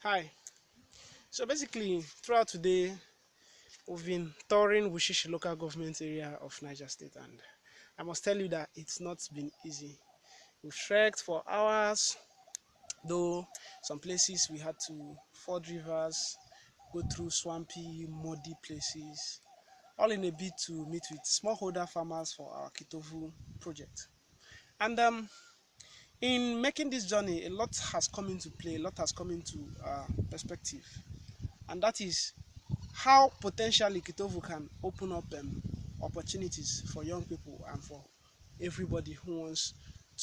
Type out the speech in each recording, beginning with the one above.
Hi. So basically, throughout today, we've been touring Wushishi local government area of Niger State, and I must tell you that it's not been easy. We've trekked for hours, though some places we had to ford rivers, go through swampy, muddy places, all in a bid to meet with smallholder farmers for our Kitovu project. And in making this journey, a lot has come into play, a lot has come into perspective, and that is how potentially Kitovu can open up opportunities for young people and for everybody who wants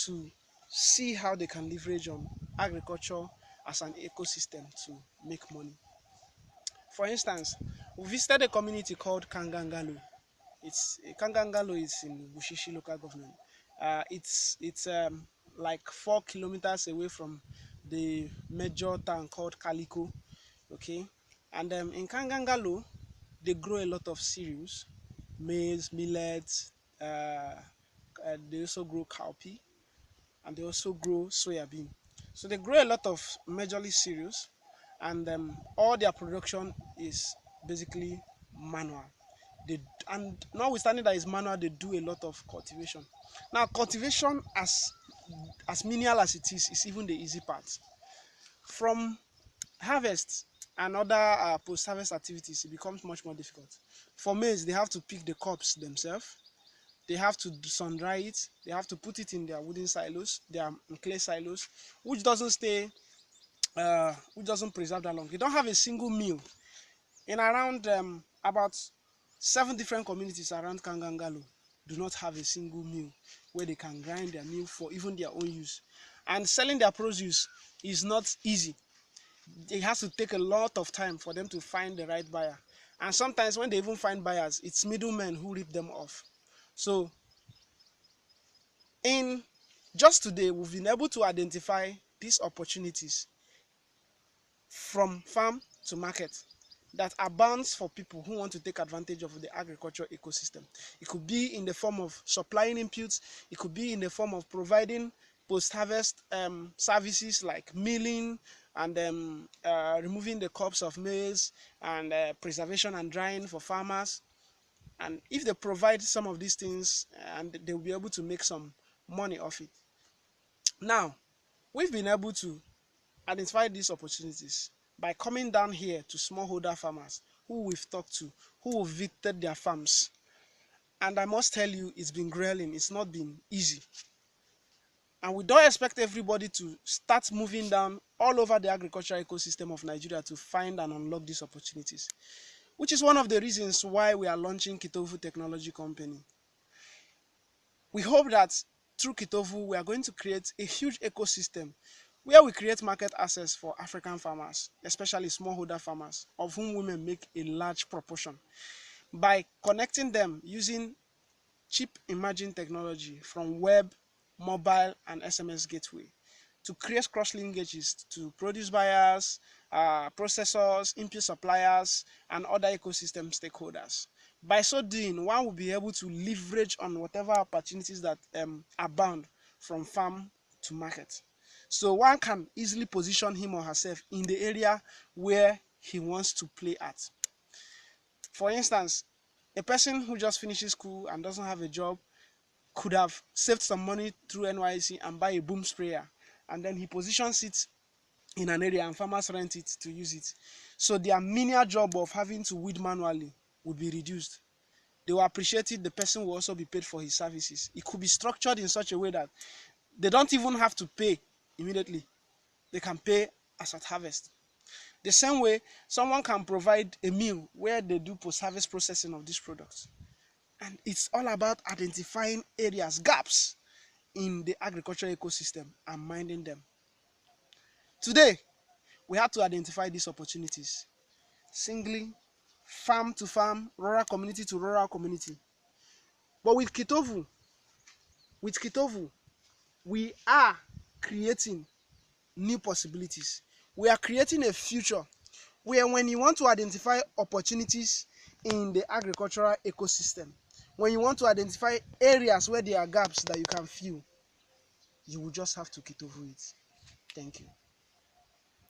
to see how they can leverage on agriculture as an ecosystem to make money. For instance, we visited a community called Kangangalo. Kangangalo is in Bushishi local government. It's like 4 kilometers away from the major town called Kaliko. Okay, and in Kangangalo, they grow a lot of cereals, maize, millets. They also grow cowpea, and they also grow soya bean. So they grow a lot of majorly cereals, and all their production is basically manual. They and notwithstanding that it's manual, they do a lot of cultivation. Now, cultivation, as menial as it is even the easy part. From harvest and other post-harvest activities, it becomes much more difficult. For maize, they have to pick the crops themselves. They have to sun dry it. They have to put it in their wooden silos, their clay silos, which doesn't which doesn't preserve that long. They don't have a single mill in around about 7 different communities around Kangangalo. Do not have a single mill where they can grind their meal for even their own use. And selling their produce is not easy. It has to take a lot of time for them to find the right buyer, and sometimes when they even find buyers, it's middlemen who rip them off. So in just today, we've been able to identify these opportunities from farm to market that abounds for people who want to take advantage of the agricultural ecosystem. It could be in the form of supplying inputs, it could be in the form of providing post-harvest services like milling and removing the cobs of maize, and preservation and drying for farmers. And if they provide some of these things, and they will be able to make some money off it. Now, we've been able to identify these opportunities by coming down here to smallholder farmers who we've talked to, who have visited their farms. And I must tell you, it's been grueling, it's not been easy. And we don't expect everybody to start moving down all over the agricultural ecosystem of Nigeria to find and unlock these opportunities, which is one of the reasons why we are launching Kitovu Technology Company. We hope that through Kitovu, we are going to create a huge ecosystem where we create market access for African farmers, especially smallholder farmers, of whom women make a large proportion, by connecting them using cheap emerging technology from web, mobile, and SMS gateway to create cross linkages to produce buyers, processors, input suppliers, and other ecosystem stakeholders. By so doing, one will be able to leverage on whatever opportunities that abound from farm to market. So one can easily position him or herself in the area where he wants to play at. For instance, a person who just finishes school and doesn't have a job could have saved some money through NYC and buy a boom sprayer, and then he positions it in an area and farmers rent it to use it. So their menial job of having to weed manually would be reduced. They will appreciate it. The person will also be paid for his services. It could be structured in such a way that they don't even have to pay immediately. They can pay as at harvest. The same way, someone can provide a mill where they do post-harvest processing of these products. And it's all about identifying areas, gaps in the agricultural ecosystem and minding them. Today, we had to identify these opportunities singly, farm to farm, rural community to rural community. But with Kitovu, we are creating new possibilities. We are creating a future where, when you want to identify opportunities in the agricultural ecosystem, when you want to identify areas where there are gaps that you can fill, you will just have to Kitovu it. Thank you.